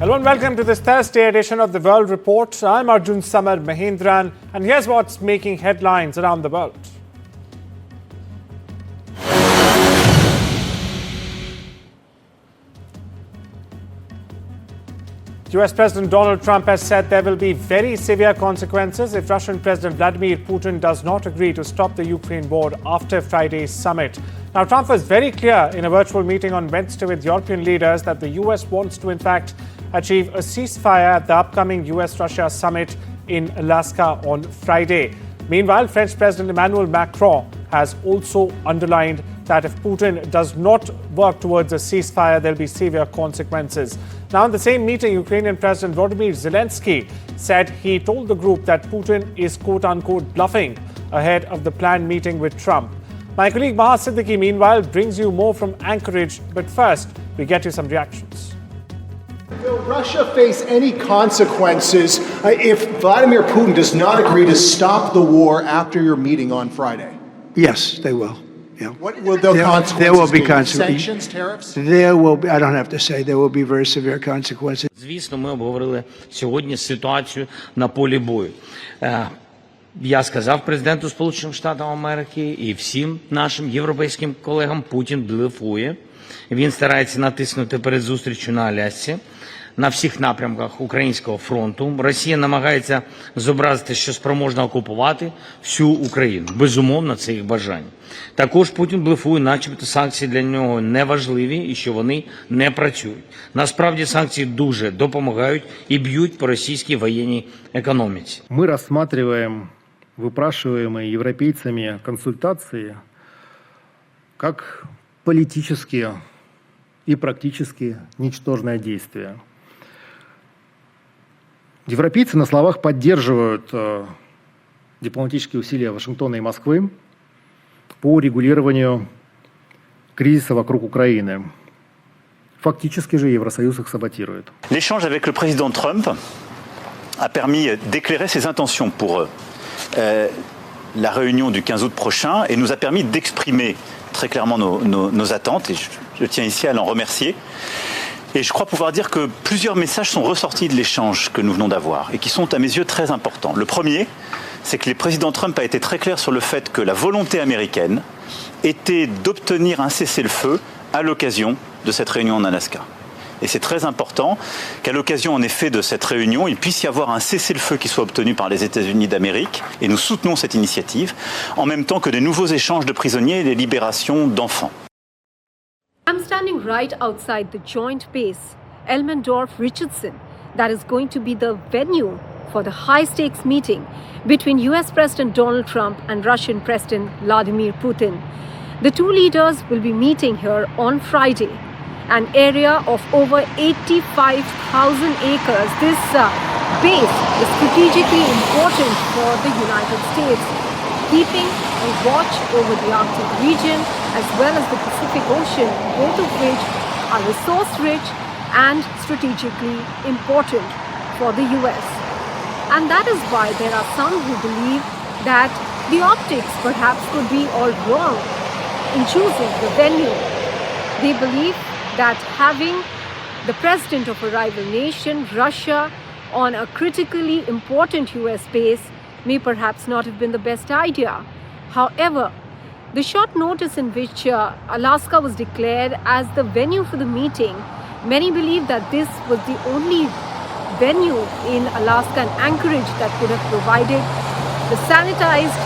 Hello and welcome to this Thursday edition of the World Report. I'm Arjun Samar Mahindran, and here's what's making headlines around the world. US President Donald Trump has said there will be very severe consequences if Russian President Vladimir Putin does not agree to stop the Ukraine war after Friday's summit. Now, Trump was very clear in a virtual meeting on Wednesday with European leaders that the US wants to, in fact, achieve a ceasefire at the upcoming US-Russia summit in Alaska on Friday. Meanwhile, French President Emmanuel Macron has also underlined that if Putin does not work towards a ceasefire, there'll be severe consequences. Now, in the same meeting, Ukrainian President Volodymyr Zelensky said he told the group that Putin is quote-unquote bluffing ahead of the planned meeting with Trump. My colleague Maha Siddiqui, meanwhile, brings you more from Anchorage. But first, we get you some reactions. Will Russia face any consequences if Vladimir Putin does not agree to stop the war after your meeting on Friday? Yes, they will. Yeah. What will the consequences there will be be? consequences. Sanctions, tariffs? There will be, I don't have to say, there will be very severe consequences. Звісно, ми обговорили сьогодні ситуацію на полі бою. Я сказав президенту Сполучених Штатів Америки і всім нашим європейським колегам, Путін блефує. Він старається натиснути перед зустрічю на Алясці, на всіх напрямках українського фронту. Росія намагається зобразити, що спроможна окупувати всю Україну. Безумовно, це їх бажання. Також Путін блефує, начебто санкції для нього не важливі і що вони не працюють. Насправді санкції дуже допомагають і б'ють по російській воєнній економіці. Мы рассматриваем выпрашиваемые европейцами консультации как политические и практически ничтожное действие. Европейцы на словах поддерживают дипломатические усилия Вашингтона и Москвы по урегулированию кризиса вокруг Украины. Фактически же Евросоюз их саботирует. L'échange avec le président Trump a permis d'éclairer ses intentions pour la réunion du 15 août prochain et nous a permis d'exprimer très clairement nos attentes et je tiens ici à l'en remercier. Et je crois pouvoir dire que plusieurs messages sont ressortis de l'échange que nous venons d'avoir et qui sont à mes yeux très importants. Le premier, c'est que le président Trump a été très clair sur le fait que la volonté américaine était d'obtenir un cessez-le-feu à l'occasion de cette réunion en Alaska. Et c'est très important qu'à l'occasion en effet de cette réunion, il puisse y avoir un cessez-le-feu qui soit obtenu par les États-Unis d'Amérique, et nous soutenons cette initiative, en même temps que de nouveaux échanges de prisonniers et des libérations d'enfants. I'm standing right outside the joint base, Elmendorf-Richardson, that is going to be the venue for the high-stakes meeting between US President Donald Trump and Russian President Vladimir Putin. The two leaders will be meeting here on Friday. An area of over 85,000 acres. This base is strategically important for the United States, keeping a watch over the Arctic region as well as the Pacific Ocean, both of which are resource-rich and strategically important for the US. And that is why there are some who believe that the optics perhaps could be all wrong in choosing the venue. They believe that having the president of a rival nation, Russia, on a critically important US base may perhaps not have been the best idea. However, the short notice in which Alaska was declared as the venue for the meeting, many believe that this was the only venue in Alaska and Anchorage that could have provided the sanitized,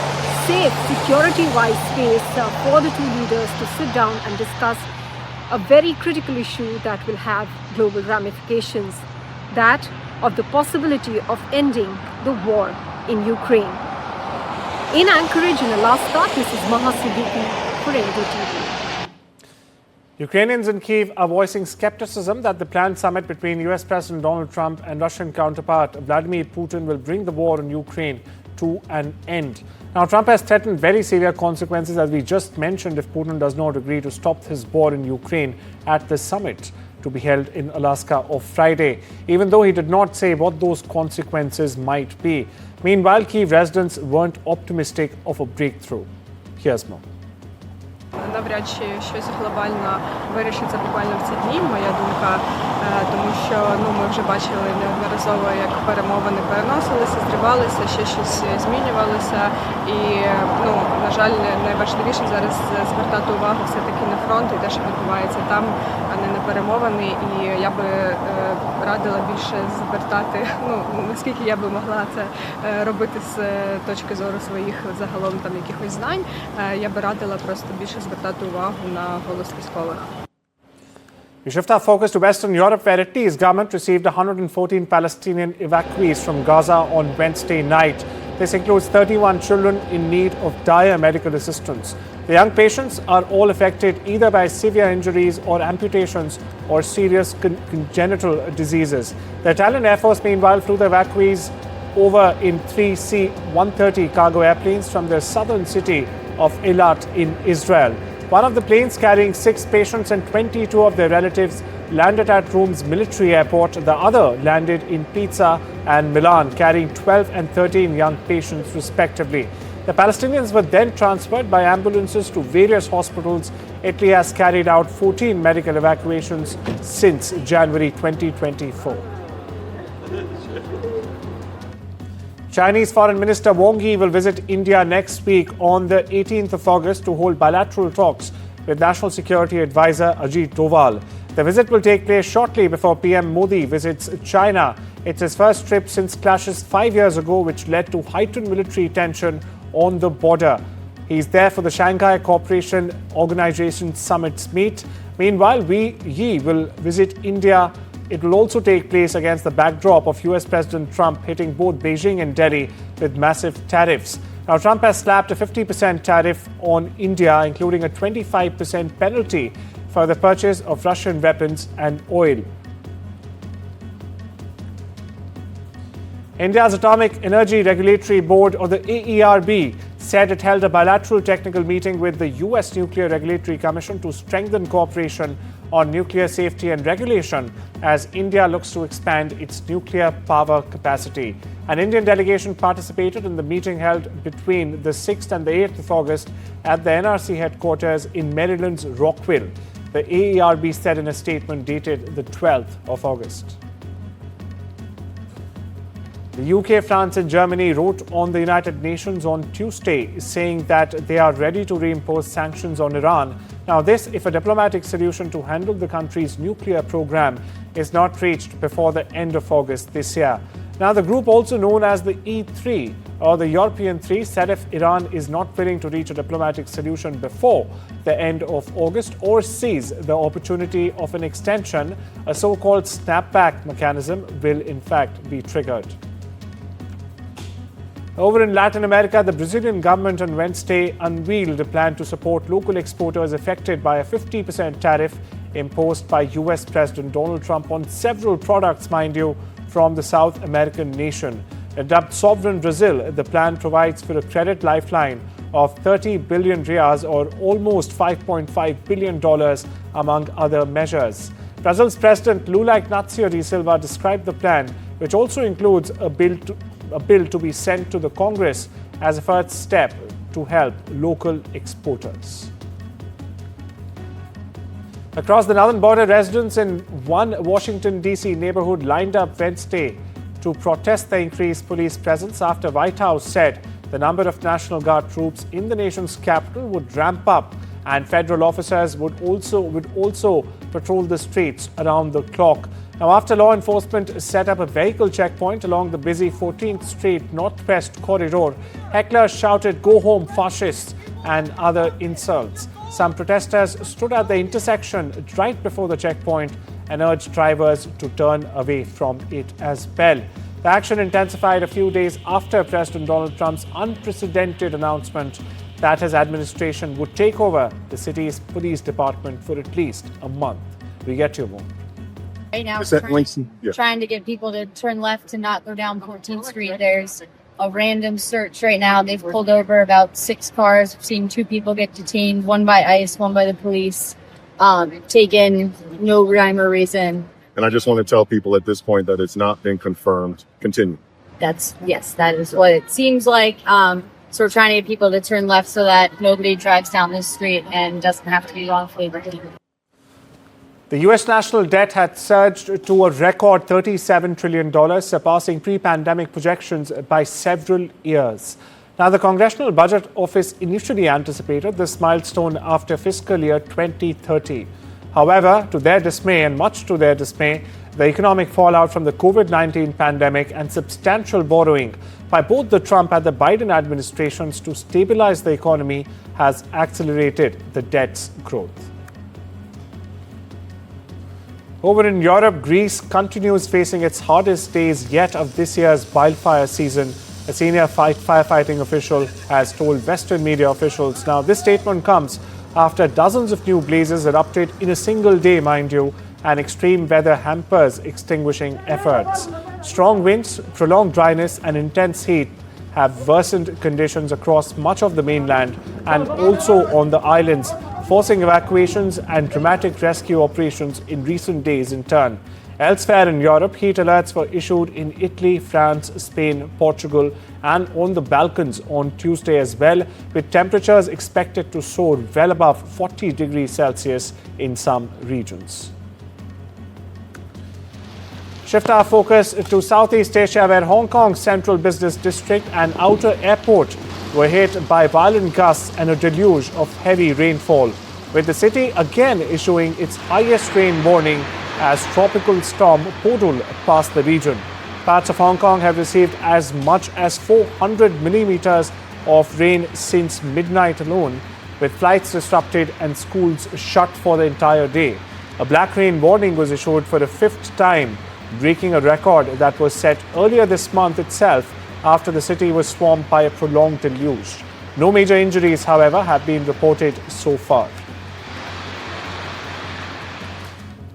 safe, security-wise space for the two leaders to sit down and discuss a very critical issue that will have global ramifications, that of the possibility of ending the war in Ukraine. In Anchorage in Alaska, this is Maha Siddiqui for NDTV. Ukrainians in Kyiv are voicing skepticism that the planned summit between US President Donald Trump and Russian counterpart Vladimir Putin will bring the war in Ukraine to an end. Now, Trump has threatened very severe consequences, as we just mentioned, if Putin does not agree to stop his war in Ukraine at the summit to be held in Alaska on Friday, even though he did not say what those consequences might be. Meanwhile, Kyiv residents weren't optimistic of a breakthrough. Here's more. навряд чи щось глобально вирішиться буквально в ці дні, моя думка, тому що ми вже бачили неодноразово, як перемовини переносилися, зривалися, ще щось змінювалося. І, на жаль, найважливіше зараз звертати увагу все-таки на фронт і те, що відбувається там, а не на перемовини. І я би радила більше звертати, наскільки я би могла це робити з точки зору своїх загалом там якихось знань, я би радила просто більше звертати увагу на голос військових. We shift our focus to Western Europe, where Italy's government received 114 Palestinian evacuees from Gaza on Wednesday night. This includes 31 children in need of dire medical assistance. The young patients are all affected either by severe injuries or amputations or serious congenital diseases. The Italian Air Force, meanwhile, flew the evacuees over in 3 C-130 cargo airplanes from the southern city of Eilat in Israel. One of the planes carrying 6 patients and 22 of their relatives landed at Rome's military airport. The other landed in Pisa and Milan, carrying 12 and 13 young patients respectively. The Palestinians were then transferred by ambulances to various hospitals. Italy has carried out 14 medical evacuations since January 2024. Chinese Foreign Minister Wang Yi will visit India next week on the 18th of August to hold bilateral talks with National Security Advisor Ajit Doval. The visit will take place shortly before PM Modi visits China. It's his first trip since clashes 5 years ago, which led to heightened military tension on the border. He's there for the Shanghai Cooperation Organization Summit's meet. Meanwhile, Yi will visit India. It will also take place against the backdrop of US President Trump hitting both Beijing and Delhi with massive tariffs. Now, Trump has slapped a 50% tariff on India, including a 25% penalty for the purchase of Russian weapons and oil. India's Atomic Energy Regulatory Board, or the AERB, said it held a bilateral technical meeting with the US Nuclear Regulatory Commission to strengthen cooperation on nuclear safety and regulation as India looks to expand its nuclear power capacity. An Indian delegation participated in the meeting held between the 6th and the 8th of August at the NRC headquarters in Maryland's Rockville. The AERB said in a statement dated the 12th of August. The UK, France and Germany wrote on the United Nations on Tuesday, saying that they are ready to reimpose sanctions on Iran. Now this, if a diplomatic solution to handle the country's nuclear program is not reached before the end of August this year. Now the group, also known as the E3 or the European Three, said if Iran is not willing to reach a diplomatic solution before the end of August or seize the opportunity of an extension, a so-called snapback mechanism will in fact be triggered. Over in Latin America, the Brazilian government on Wednesday unveiled a plan to support local exporters affected by a 50% tariff imposed by US President Donald Trump on several products, mind you, from the South American nation. Dubbed Sovereign Brazil, the plan provides for a credit lifeline of 30 billion reais, or almost $5.5 billion, among other measures. Brazil's President Lula Inácio da Silva described the plan, which also includes a bill to be sent to the Congress as a first step to help local exporters. Across the northern border, residents in one Washington, D.C. neighborhood lined up Wednesday to protest the increased police presence after White House said the number of National Guard troops in the nation's capital would ramp up and federal officers would also patrol the streets around the clock. Now, after law enforcement set up a vehicle checkpoint along the busy 14th Street Northwest corridor, hecklers shouted "Go home, fascists," and other insults. Some protesters stood at the intersection right before the checkpoint and urged drivers to turn away from it as well. The action intensified a few days after President Donald Trump's unprecedented announcement that his administration would take over the city's police department for at least a month. We get you more. Right now, trying to get people to turn left and not go down 14th Street. There's a random search right now. They've pulled over about 6 cars. We've seen 2 people get detained, one by ICE, one by the police, taken, no rhyme or reason. And I just want to tell people at this point that it's not been confirmed. Continue. That is what it seems like. So we're trying to get people to turn left so that nobody drives down this street and doesn't have to be wrongfully arrested. The U.S. national debt had surged to a record $37 trillion, surpassing pre-pandemic projections by several years. Now, the Congressional Budget Office initially anticipated this milestone after fiscal year 2030. However, to their dismay, and much to their dismay, the economic fallout from the COVID-19 pandemic and substantial borrowing by both the Trump and the Biden administrations to stabilize the economy has accelerated the debt's growth. Over in Europe, Greece continues facing its hardest days yet of this year's wildfire season. A senior firefighting official has told Western media officials. Now, this statement comes after dozens of new blazes erupted in a single day, mind you, and extreme weather hampers extinguishing efforts. Strong winds, prolonged dryness, and intense heat have worsened conditions across much of the mainland and also on the islands, forcing evacuations and dramatic rescue operations in recent days in turn. Elsewhere in Europe, heat alerts were issued in Italy, France, Spain, Portugal, and on the Balkans on Tuesday as well, with temperatures expected to soar well above 40 degrees Celsius in some regions. Shift our focus to Southeast Asia, where Hong Kong's central business district and outer airport were hit by violent gusts and a deluge of heavy rainfall, with the city again issuing its highest rain warning as tropical storm Podul passed the region. Parts of Hong Kong have received as much as 400 millimeters of rain since midnight alone, with flights disrupted and schools shut for the entire day. A black rain warning was issued for the fifth time, breaking a record that was set earlier this month itself after the city was swamped by a prolonged deluge. No major injuries, however, have been reported so far.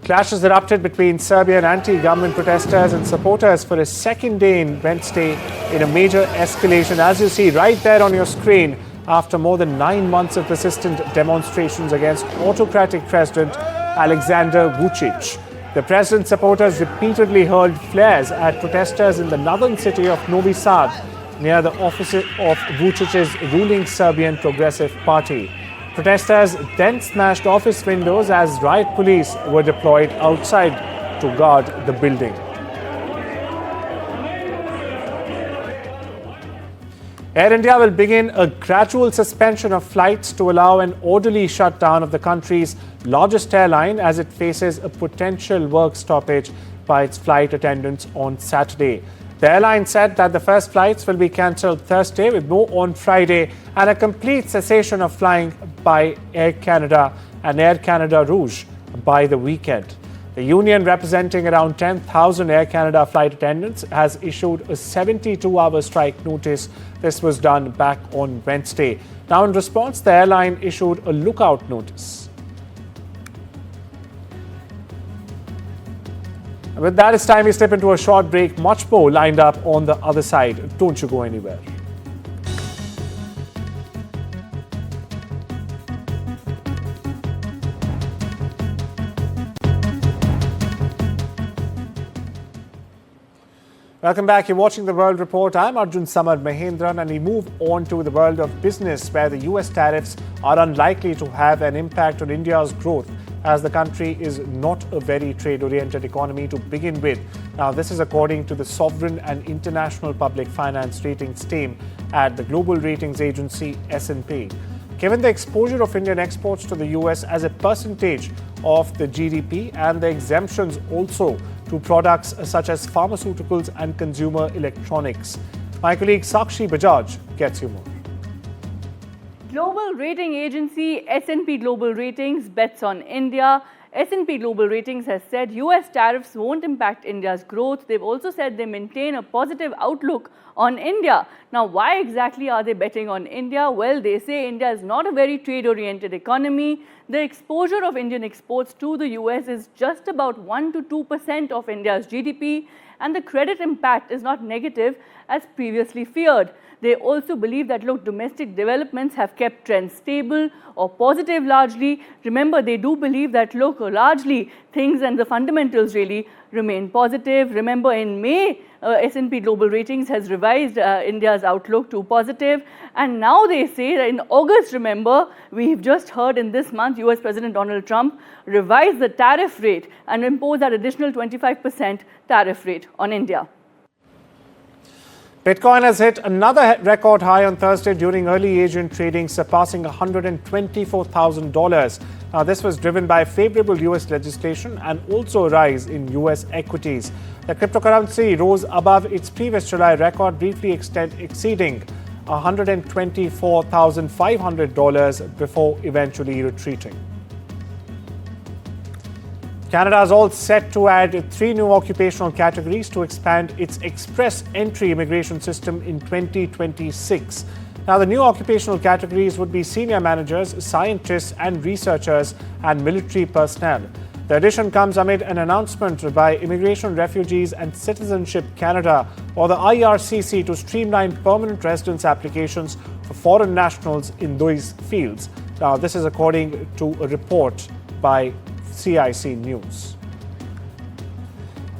Clashes erupted between Serbian anti-government protesters and supporters for a second day in Wednesday in a major escalation, as you see right there on your screen, after more than 9 months of persistent demonstrations against autocratic President Alexander Vučić. The president's supporters repeatedly hurled flares at protesters in the northern city of Novi Sad, near the office of Vučić's ruling Serbian Progressive Party. Protesters then smashed office windows as riot police were deployed outside to guard the building. Air India will begin a gradual suspension of flights to allow an orderly shutdown of the country's largest airline as it faces a potential work stoppage by its flight attendants on Saturday. The airline said that the first flights will be cancelled Thursday, with more on Friday, and a complete cessation of flying by Air Canada and Air Canada Rouge by the weekend. The union, representing around 10,000 Air Canada flight attendants, has issued a 72-hour strike notice. This was done back on Wednesday. Now, in response, the airline issued a lookout notice. With that, it's time we step into a short break. Much more lined up on the other side. Don't you go anywhere. Welcome back. You're watching The World Report. I'm Arjun Samar Mahendran, and we move on to the world of business, where the US tariffs are unlikely to have an impact on India's growth, as the country is not a very trade-oriented economy to begin with. Now, this is according to the Sovereign and International Public Finance Ratings team at the global ratings agency S&P. Given the exposure of Indian exports to the US as a percentage of the GDP and the exemptions also to products such as pharmaceuticals and consumer electronics. My colleague Sakshi Bajaj gets you more. Global rating agency S&P Global Ratings bets on India. S&P Global Ratings has said US tariffs won't impact India's growth. They've also said they maintain a positive outlook on India. Now, why exactly are they betting on India? Well, they say India is not a very trade-oriented economy. The exposure of Indian exports to the US is just about 1 to 2% of India's GDP, and the credit impact is not negative as previously feared. They also believe that, look, domestic developments have kept trends stable or positive largely. Remember, they do believe that, look, largely things and the fundamentals really remain positive. Remember, in May, S&P Global Ratings has revised India's outlook to positive. And now they say that in August, remember, we've just heard in this month, US President Donald Trump revised the tariff rate and impose that additional 25% tariff rate on India. Bitcoin has hit another record high on Thursday during early Asian trading, surpassing $124,000. Now, this was driven by favorable US legislation and also a rise in US equities. The cryptocurrency rose above its previous July record, briefly exceeding $124,500 before eventually retreating. Canada is all set to add 3 new occupational categories to expand its express entry immigration system in 2026. Now, the new occupational categories would be senior managers, scientists and researchers, and military personnel. The addition comes amid an announcement by Immigration, Refugees and Citizenship Canada, or the IRCC, to streamline permanent residence applications for foreign nationals in those fields. Now, this is according to a report by CIC News.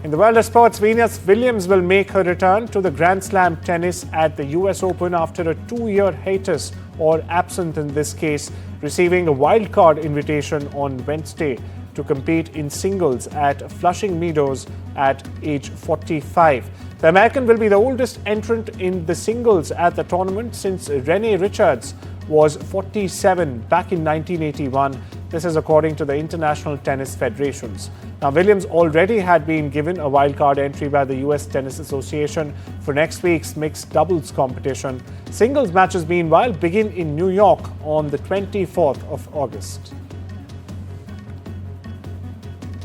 In the world of sports, Venus Williams will make her return to the Grand Slam tennis at the US Open after a 2-year hiatus, or absent in this case, receiving a wildcard invitation on Wednesday to compete in singles at Flushing Meadows at age 45. The American will be the oldest entrant in the singles at the tournament since Renee Richards was 47 back in 1981. This is according to the International Tennis Federations. Now, Williams already had been given a wildcard entry by the US Tennis Association for next week's mixed doubles competition. Singles matches, meanwhile, begin in New York on the 24th of August.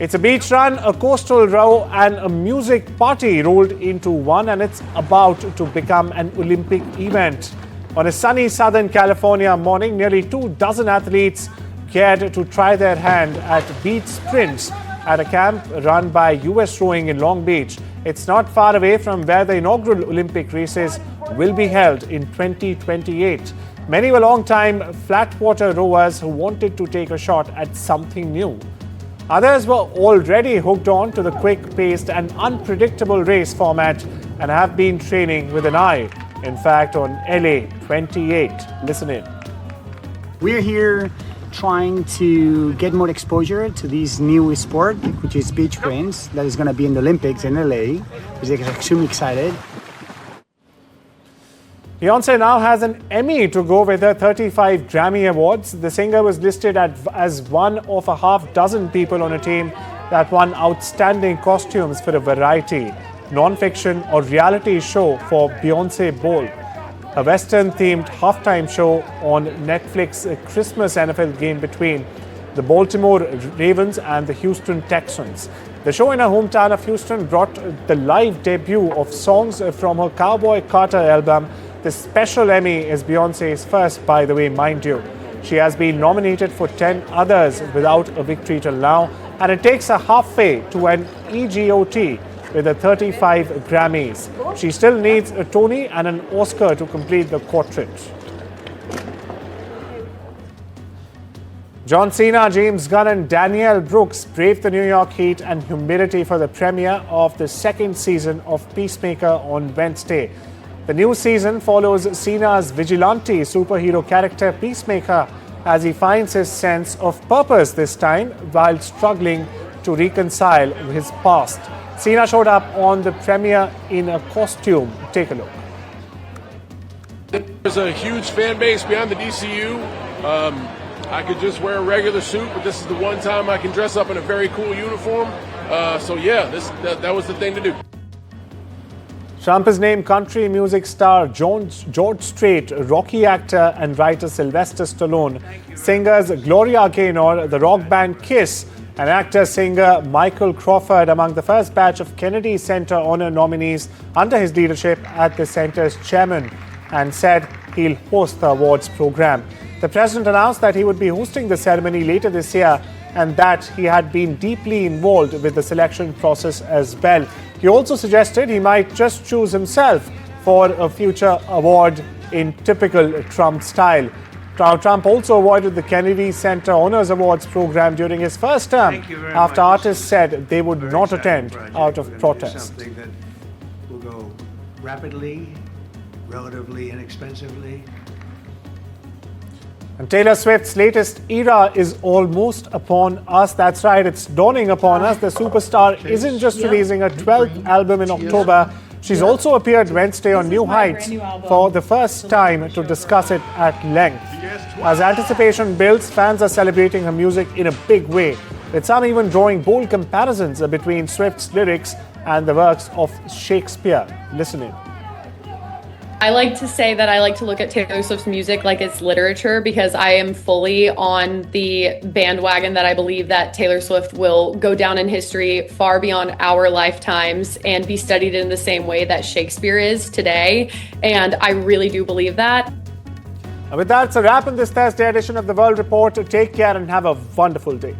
It's a beach run, a coastal row and a music party rolled into one, and it's about to become an Olympic event. On a sunny Southern California morning, nearly 24 athletes cared to try their hand at beach sprints at a camp run by US Rowing in Long Beach. It's not far away from where the inaugural Olympic races will be held in 2028. Many were long-time flatwater rowers who wanted to take a shot at something new. Others were already hooked on to the quick-paced and unpredictable race format and have been training with an eye, in fact, on LA 28. Listen in. We're here trying to get more exposure to this new sport, which is beach cranes, that is going to be in the Olympics in LA, which is extremely excited. Beyonce now has an Emmy to go with her 35 Grammy Awards. The singer was listed as one of a half dozen people on a team that won outstanding costumes for a variety, non-fiction or reality show for Beyonce Bowl, a Western-themed halftime show on Netflix, a Christmas NFL game between the Baltimore Ravens and the Houston Texans. The show in her hometown of Houston brought the live debut of songs from her Cowboy Carter album. This special Emmy is Beyonce's first, by the way, mind you. She has been nominated for 10 others without a victory till now, and it takes her halfway to an EGOT with the 35 Grammys. She still needs a Tony and an Oscar to complete the quartet. John Cena, James Gunn and Danielle Brooks braved the New York heat and humidity for the premiere of the second season of Peacemaker on Wednesday. The new season follows Cena's vigilante superhero character Peacemaker as he finds his sense of purpose this time while struggling to reconcile his past. Cena showed up on the premiere in a costume. Take a look. There's a huge fan base beyond the DCU. I could just wear a regular suit, but this is the one time I can dress up in a very cool uniform. So yeah, that was the thing to do. Trump has named country music star George Strait, Rocky actor and writer Sylvester Stallone, singers Gloria Gaynor, the rock band Kiss, and actor-singer Michael Crawford among the first batch of Kennedy Center honor nominees under his leadership at the center's chairman, and said he'll host the awards program. The president announced that he would be hosting the ceremony later this year and that he had been deeply involved with the selection process as well. He also suggested he might just choose himself for a future award in typical Trump style. Now, Trump also avoided the Kennedy Center Honors Awards program during his first term after artists said they would not attend out of protest. Something that will go rapidly, relatively inexpensively. And Taylor Swift's latest era is almost upon us. That's right, it's dawning upon us. The superstar isn't just releasing her 12th album in October. She's also appeared Wednesday on New Heights for the first time to discuss it at length. As anticipation builds, fans are celebrating her music in a big way, with some even drawing bold comparisons between Swift's lyrics and the works of Shakespeare. Listen in. I like to say that I like to look at Taylor Swift's music like it's literature, because I am fully on the bandwagon that I believe that Taylor Swift will go down in history far beyond our lifetimes and be studied in the same way that Shakespeare is today. And I really do believe that. And with that, it's a wrap on this Thursday edition of The World Report. Take care and have a wonderful day.